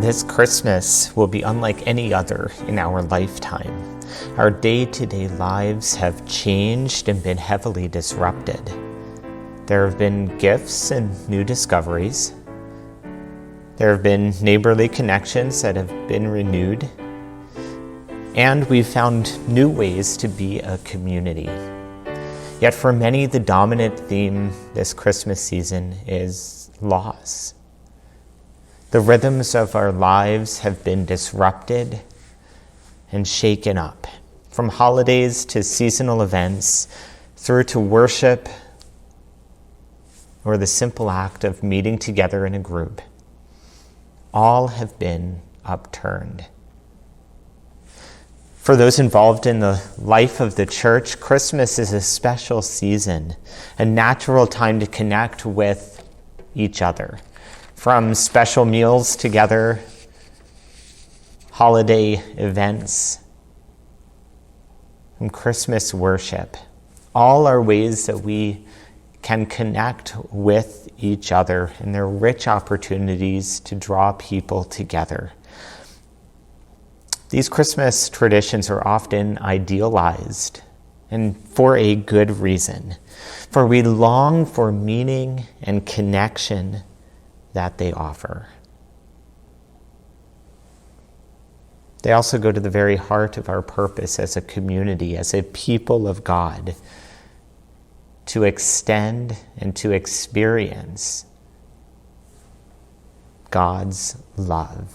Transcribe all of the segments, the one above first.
This Christmas will be unlike any other in our lifetime. Our day-to-day lives have changed and been heavily disrupted. There have been gifts and new discoveries. There have been neighborly connections that have been renewed. And we've found new ways to be a community. Yet for many, the dominant theme this Christmas season is loss. The rhythms of our lives have been disrupted and shaken up, from holidays to seasonal events, through to worship or the simple act of meeting together in a group. All have been upturned. For those involved in the life of the church, Christmas is a special season, a natural time to connect with each other. From special meals together, holiday events, and Christmas worship, all are ways that we can connect with each other, and they're rich opportunities to draw people together. These Christmas traditions are often idealized, and for a good reason, for we long for meaning and connection that they offer. They also go to the very heart of our purpose as a community, as a people of God, to extend and to experience God's love.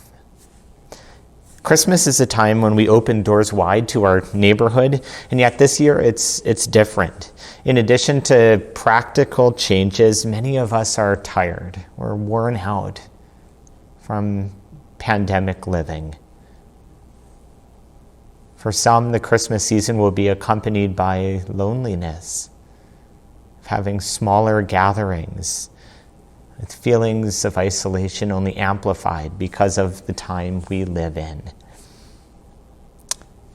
Christmas is a time when we open doors wide to our neighborhood, and yet this year it's different. In addition to practical changes, many of us are tired or worn out from pandemic living. For some, the Christmas season will be accompanied by loneliness, having smaller gatherings, with feelings of isolation only amplified because of the time we live in.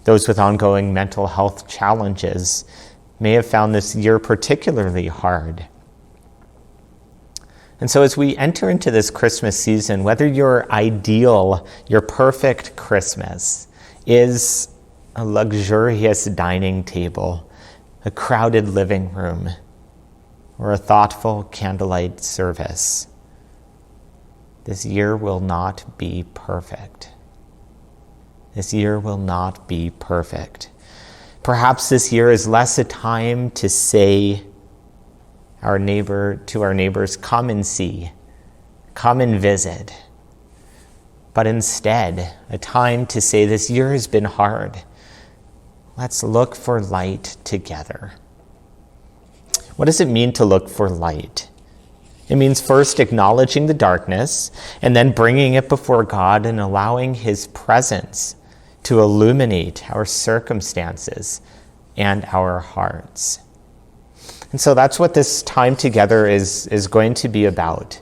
Those with ongoing mental health challenges may have found this year particularly hard. And so as we enter into this Christmas season, whether your ideal, your perfect Christmas is a luxurious dining table, a crowded living room, or a thoughtful candlelight service, this year will not be perfect. This year will not be perfect. Perhaps this year is less a time to say to our neighbors, come and see, come and visit, but instead a time to say this year has been hard. Let's look for light together. What does it mean to look for light? It means first acknowledging the darkness and then bringing it before God and allowing His presence to illuminate our circumstances and our hearts. And so that's what this time together is going to be about.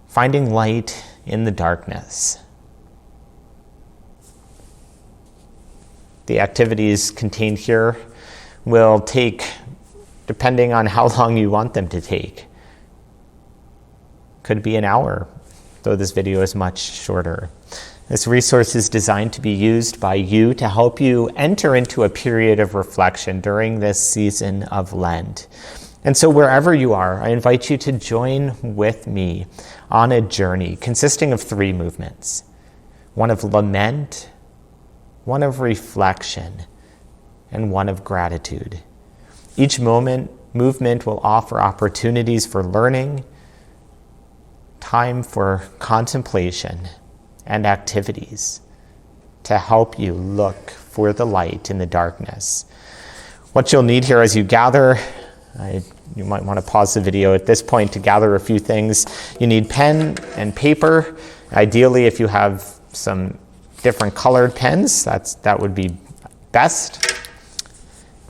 Finding light in the darkness. The activities contained here will take, depending on how long you want them to take. Could be an hour, though this video is much shorter. This resource is designed to be used by you to help you enter into a period of reflection during this season of Lent. And so wherever you are, I invite you to join with me on a journey consisting of 3 movements. One of lament, one of reflection, and one of gratitude. Each movement will offer opportunities for learning, time for contemplation, and activities to help you look for the light in the darkness. What you'll need here as you gather, you might want to pause the video at this point to gather a few things. You need pen and paper. Ideally, if you have some different colored pens, that would be best.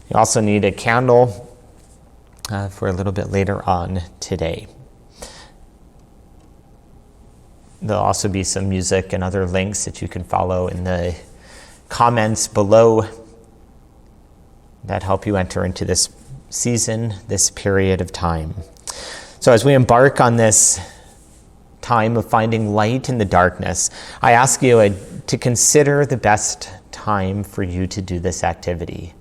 You also need a candle for a little bit later on today. There'll also be some music and other links that you can follow in the comments below that help you enter into this season, this period of time. So as we embark on this time of finding light in the darkness, I ask you to consider the best time for you to do this activity,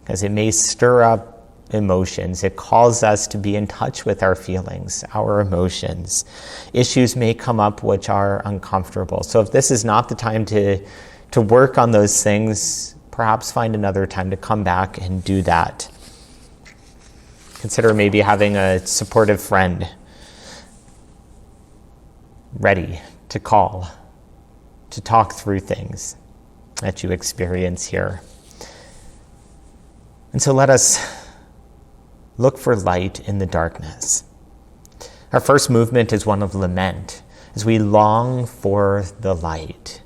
because it may stir up emotions. It calls us to be in touch with our feelings, our emotions. Issues may come up which are uncomfortable. So if this is not the time to work on those things, perhaps find another time to come back and do that. Consider maybe having a supportive friend ready to call, to talk through things that you experience here. And so let us look for light in the darkness. Our first movement is one of lament, as we long for the light.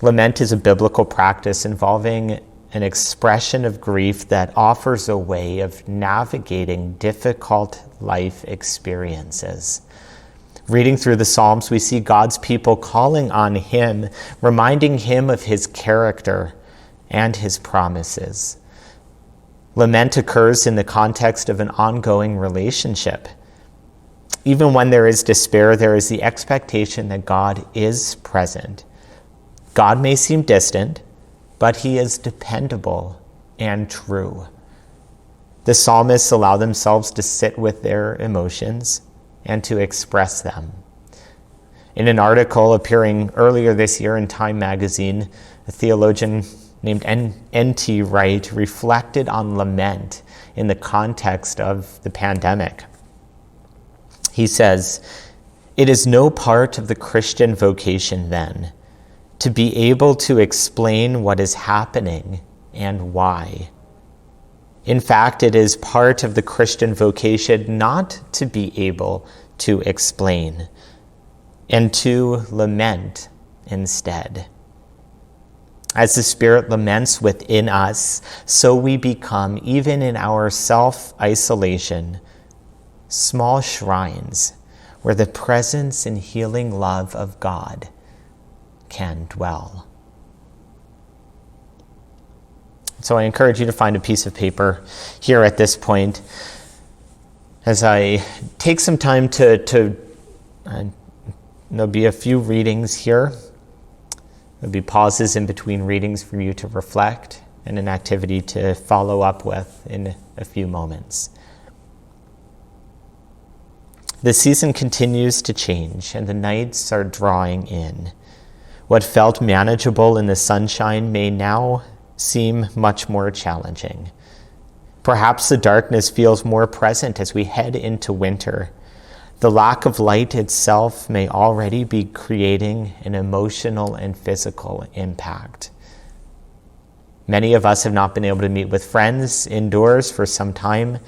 Lament is a biblical practice involving an expression of grief that offers a way of navigating difficult life experiences. Reading through the Psalms, we see God's people calling on Him, reminding Him of His character and His promises. Lament occurs in the context of an ongoing relationship. Even when there is despair, there is the expectation that God is present. God may seem distant, but He is dependable and true. The psalmists allow themselves to sit with their emotions and to express them. In an article appearing earlier this year in Time magazine, a theologian named N.T. Wright reflected on lament in the context of the pandemic. He says, "It is no part of the Christian vocation then to be able to explain what is happening and why. In fact, it is part of the Christian vocation not to be able to explain and to lament instead. As the Spirit laments within us, so we become, even in our self-isolation, small shrines where the presence and healing love of God can dwell." So I encourage you to find a piece of paper here at this point as I take some time there'll be a few readings here. There'll be pauses in between readings for you to reflect and an activity to follow up with in a few moments. The season continues to change and the nights are drawing in. What felt manageable in the sunshine may now seem much more challenging. Perhaps the darkness feels more present as we head into winter. The lack of light itself may already be creating an emotional and physical impact. Many of us have not been able to meet with friends indoors for some time.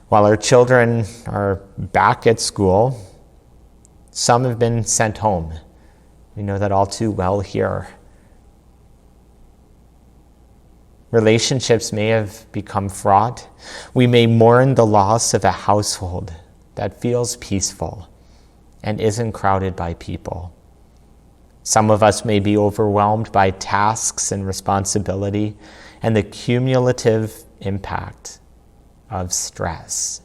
While our children are back at school, some have been sent home. We know that all too well here. Relationships may have become fraught. We may mourn the loss of a household that feels peaceful and isn't crowded by people. Some of us may be overwhelmed by tasks and responsibility and the cumulative impact of stress.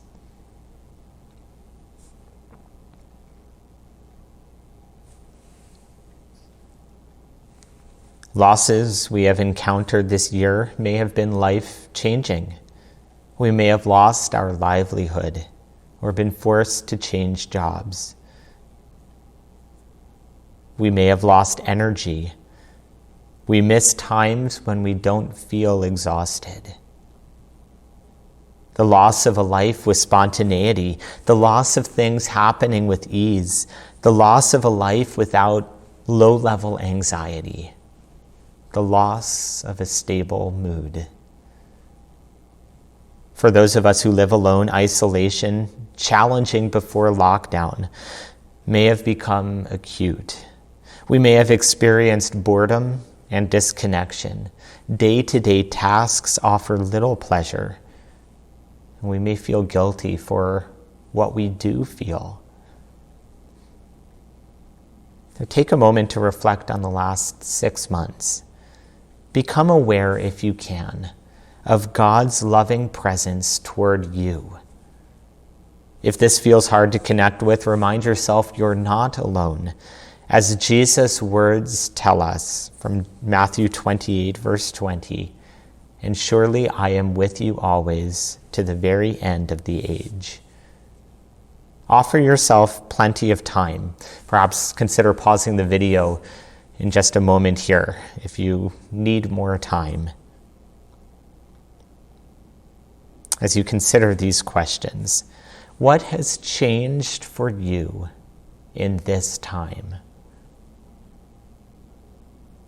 Losses we have encountered this year may have been life-changing. We may have lost our livelihood or been forced to change jobs. We may have lost energy. We miss times when we don't feel exhausted. The loss of a life with spontaneity, the loss of things happening with ease, the loss of a life without low-level anxiety, the loss of a stable mood. For those of us who live alone, isolation, challenging before lockdown, may have become acute. We may have experienced boredom and disconnection. Day-to-day tasks offer little pleasure. And we may feel guilty for what we do feel. So take a moment to reflect on the last 6 months. Become aware, if you can, of God's loving presence toward you. If this feels hard to connect with, remind yourself you're not alone. As Jesus' words tell us from Matthew 28, verse 20, "And surely I am with you always to the very end of the age." Offer yourself plenty of time. Perhaps consider pausing the video in just a moment here if you need more time. As you consider these questions, what has changed for you in this time?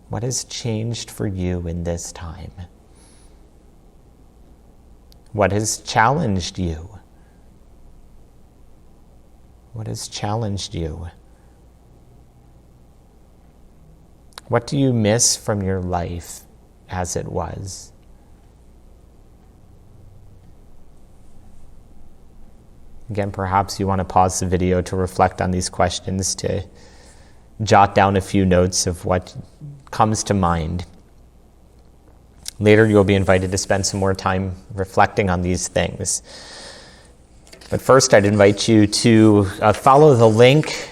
What has changed for you in this time? What has challenged you? What has challenged you? What do you miss from your life as it was? Again, perhaps you want to pause the video to reflect on these questions, to jot down a few notes of what comes to mind. Later, you'll be invited to spend some more time reflecting on these things. But first, I'd invite you to follow the link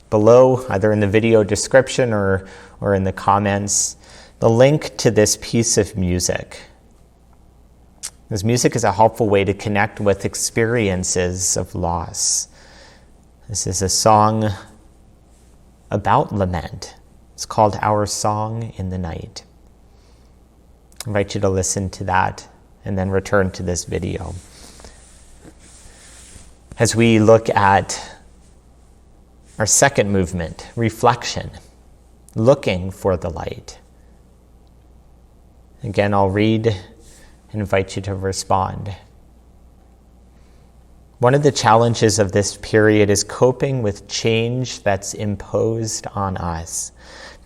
below, either in the video description or in the comments, the link to this piece of music. This music is a helpful way to connect with experiences of loss. This is a song about lament. It's called Our Song in the Night. I invite you to listen to that and then return to this video. As we look at our second movement, reflection, looking for the light. Again, I'll read and invite you to respond. One of the challenges of this period is coping with change that's imposed on us.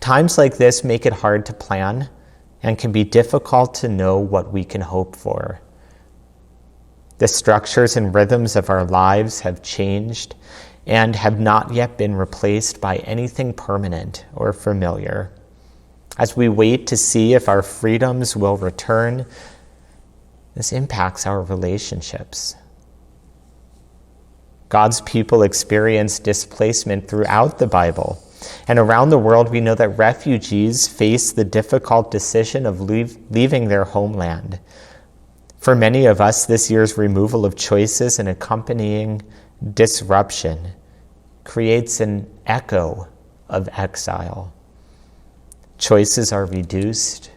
Times like this make it hard to plan and can be difficult to know what we can hope for. The structures and rhythms of our lives have changed and have not yet been replaced by anything permanent or familiar. As we wait to see if our freedoms will return, this impacts our relationships. God's people experience displacement throughout the Bible. And around the world, we know that refugees face the difficult decision of leaving their homeland. For many of us, this year's removal of choices and accompanying disruption creates an echo of exile. Choices are reduced.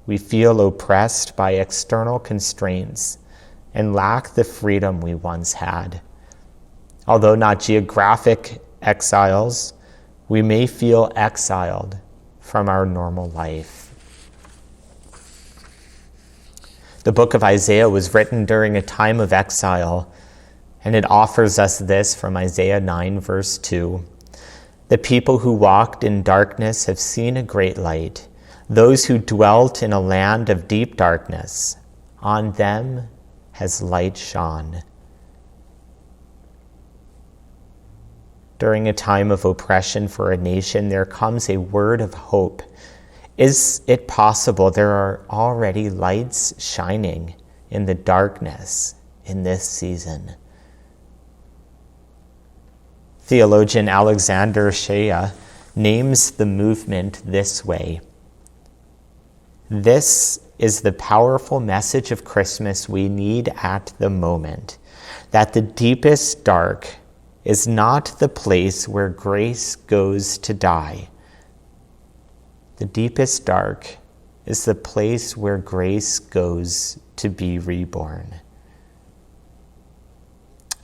We feel oppressed by external constraints and lack the freedom we once had. Although not geographic exiles, we may feel exiled from our normal life. The book of Isaiah was written during a time of exile, and it offers us this from Isaiah 9, verse 2. The people who walked in darkness have seen a great light. Those who dwelt in a land of deep darkness, on them has light shone. During a time of oppression for a nation, there comes a word of hope. Is it possible there are already lights shining in the darkness in this season? Theologian Alexander Shea names the movement this way. This is the powerful message of Christmas we need at the moment, that the deepest dark is not the place where grace goes to die. The deepest dark is the place where grace goes to be reborn.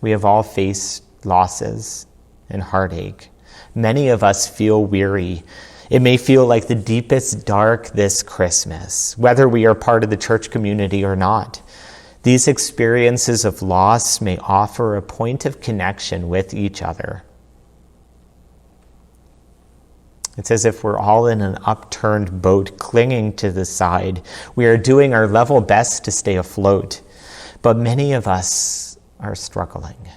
We have all faced losses and heartache. Many of us feel weary. It may feel like the deepest dark this Christmas, whether we are part of the church community or not. These experiences of loss may offer a point of connection with each other. It's as if we're all in an upturned boat clinging to the side. We are doing our level best to stay afloat, but many of us are struggling.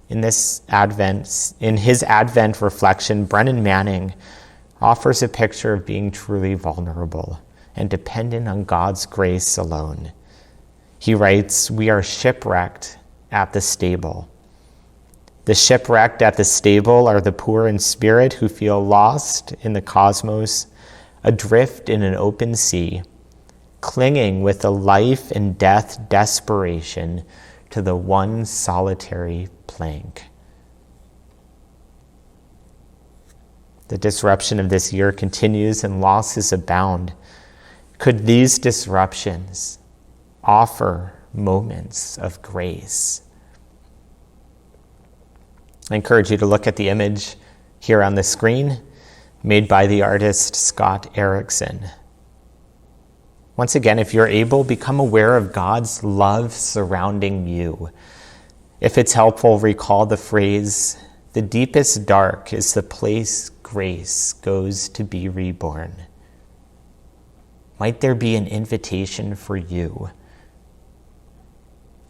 In his Advent reflection, Brennan Manning offers a picture of being truly vulnerable and dependent on God's grace alone. He writes, "We are shipwrecked at the stable. The shipwrecked at the stable are the poor in spirit who feel lost in the cosmos, adrift in an open sea, clinging with a life and death desperation to the one solitary plank. The disruption of this year continues and losses abound. Could these disruptions offer moments of grace? I encourage you to look at the image here on the screen, made by the artist Scott Erickson. Once again, if you're able, become aware of God's love surrounding you. If it's helpful, recall the phrase, "The deepest dark is the place grace goes to be reborn." Might there be an invitation for you?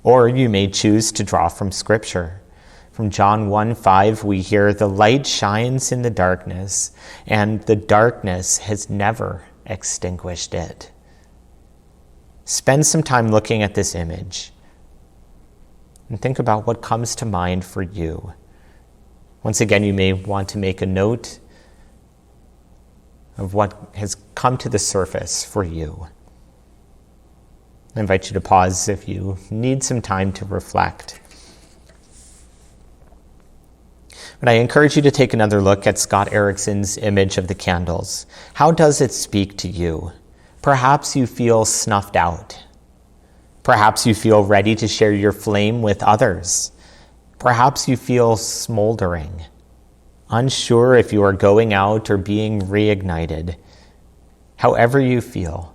Or you may choose to draw from Scripture. From John 1:5, we hear, "The light shines in the darkness, and the darkness has never extinguished it." Spend some time looking at this image and think about what comes to mind for you. Once again, you may want to make a note of what has come to the surface for you. I invite you to pause if you need some time to reflect. But I encourage you to take another look at Scott Erickson's image of the candles. How does it speak to you? Perhaps you feel snuffed out. Perhaps you feel ready to share your flame with others. Perhaps you feel smoldering, unsure if you are going out or being reignited. However you feel,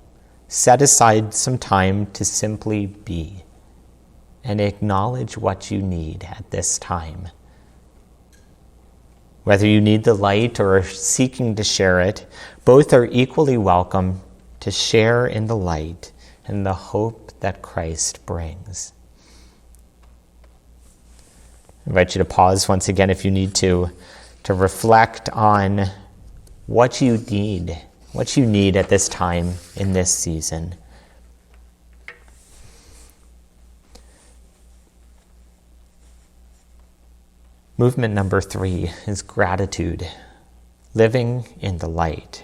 set aside some time to simply be and acknowledge what you need at this time. Whether you need the light or are seeking to share it, both are equally welcome to share in the light and the hope that Christ brings. I invite you to pause once again if you need to reflect on what you need at this time in this season. Movement number 3 is gratitude, living in the light.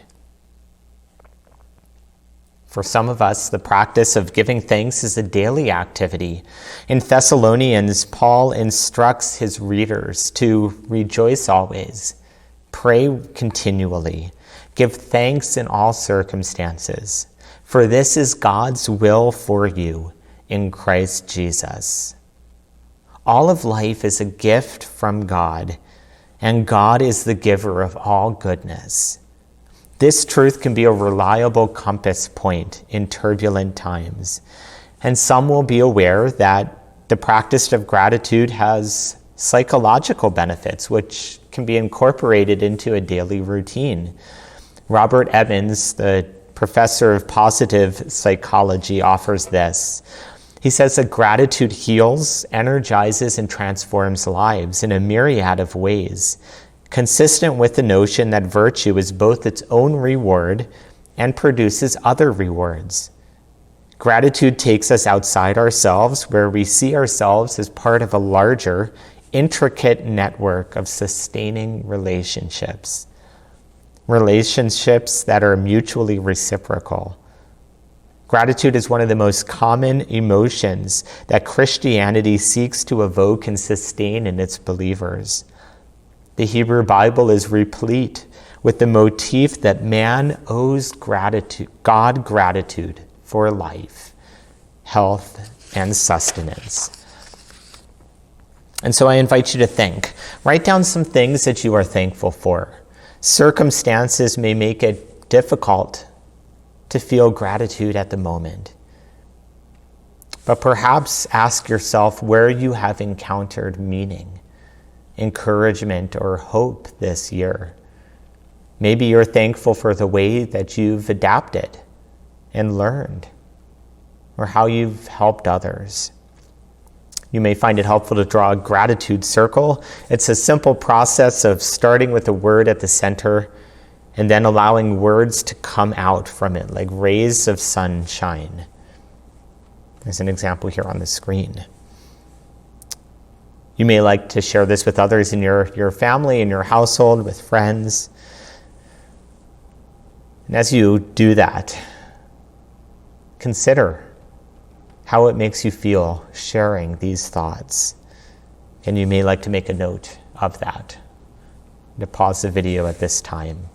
For some of us, the practice of giving thanks is a daily activity. In Thessalonians, Paul instructs his readers to rejoice always, pray continually, give thanks in all circumstances, for this is God's will for you in Christ Jesus. All of life is a gift from God, and God is the giver of all goodness. This truth can be a reliable compass point in turbulent times, and some will be aware that the practice of gratitude has psychological benefits which can be incorporated into a daily routine. Robert Evans, the professor of positive psychology, offers this. He says that gratitude heals, energizes, and transforms lives in a myriad of ways, consistent with the notion that virtue is both its own reward and produces other rewards. Gratitude takes us outside ourselves, where we see ourselves as part of a larger, intricate network of sustaining relationships. Relationships that are mutually reciprocal. Gratitude is one of the most common emotions that Christianity seeks to evoke and sustain in its believers. The Hebrew Bible is replete with the motif that man owes God gratitude for life, health, and sustenance. And so I invite you to think. Write down some things that you are thankful for. Circumstances may make it difficult to feel gratitude at the moment. But perhaps ask yourself where you have encountered meaning, encouragement, or hope this year. Maybe you're thankful for the way that you've adapted and learned, or how you've helped others. You may find it helpful to draw a gratitude circle. It's a simple process of starting with a word at the center and then allowing words to come out from it like rays of sunshine. There's an example here on the screen. You may like to share this with others in your family, in your household, with friends. And as you do that, consider how it makes you feel sharing these thoughts. And you may like to make a note of that, to pause the video at this time,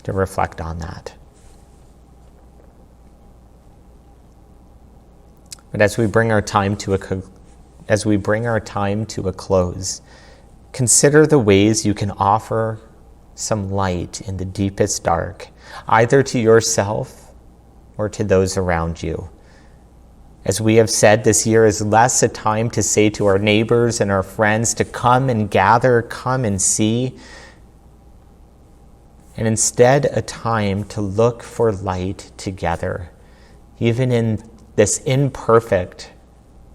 to reflect on that. But as we bring our time to a close, consider the ways you can offer some light in the deepest dark, either to yourself or to those around you. As we have said, this year is less a time to say to our neighbors and our friends to come and gather, come and see, and instead a time to look for light together, even in this imperfect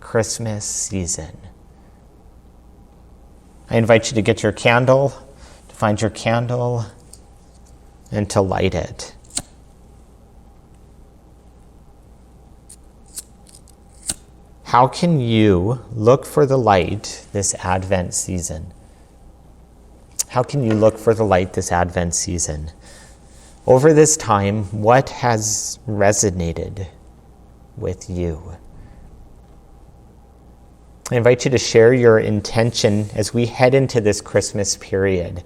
Christmas season. I invite you to get your candle, to find your candle, and to light it. How can you look for the light this Advent season? How can you look for the light this Advent season? Over this time, what has resonated with you? I invite you to share your intention as we head into this Christmas period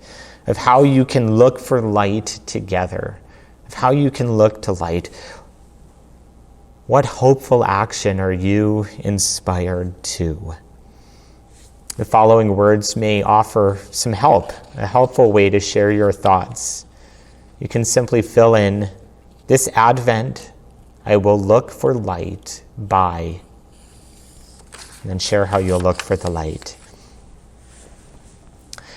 of how you can look for light together, of how you can look to light. What hopeful action are you inspired to? The following words may offer some help, a helpful way to share your thoughts. You can simply fill in, "This Advent, I will look for light by," and then share how you'll look for the light.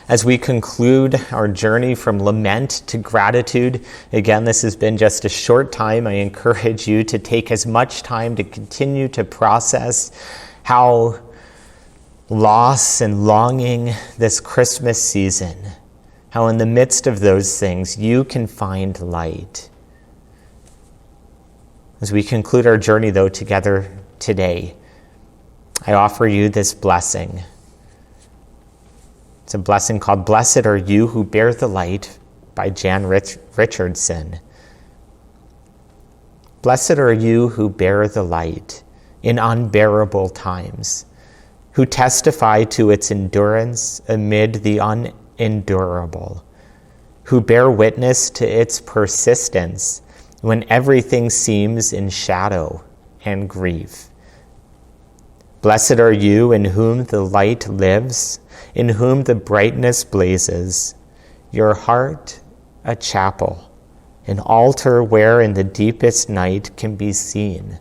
As we conclude our journey from lament to gratitude, again, this has been just a short time. I encourage you to take as much time to continue to process how loss and longing this Christmas season, how in the midst of those things you can find light. As we conclude our journey, though, together today, I offer you this blessing. It's a blessing called "Blessed Are You Who Bear the Light" by Jan Richardson. Blessed are you who bear the light in unbearable times, who testify to its endurance amid the unendurable, who bear witness to its persistence when everything seems in shadow and grief. Blessed are you in whom the light lives, in whom the brightness blazes, your heart a chapel, an altar where in the deepest night can be seen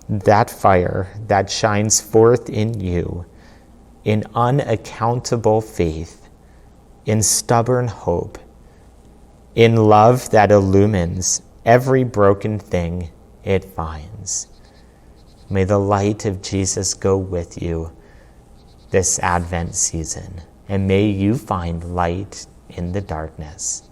that fire that shines forth in you, in unaccountable faith, in stubborn hope, in love that illumines every broken thing it finds. May the light of Jesus go with you this Advent season, and may you find light in the darkness.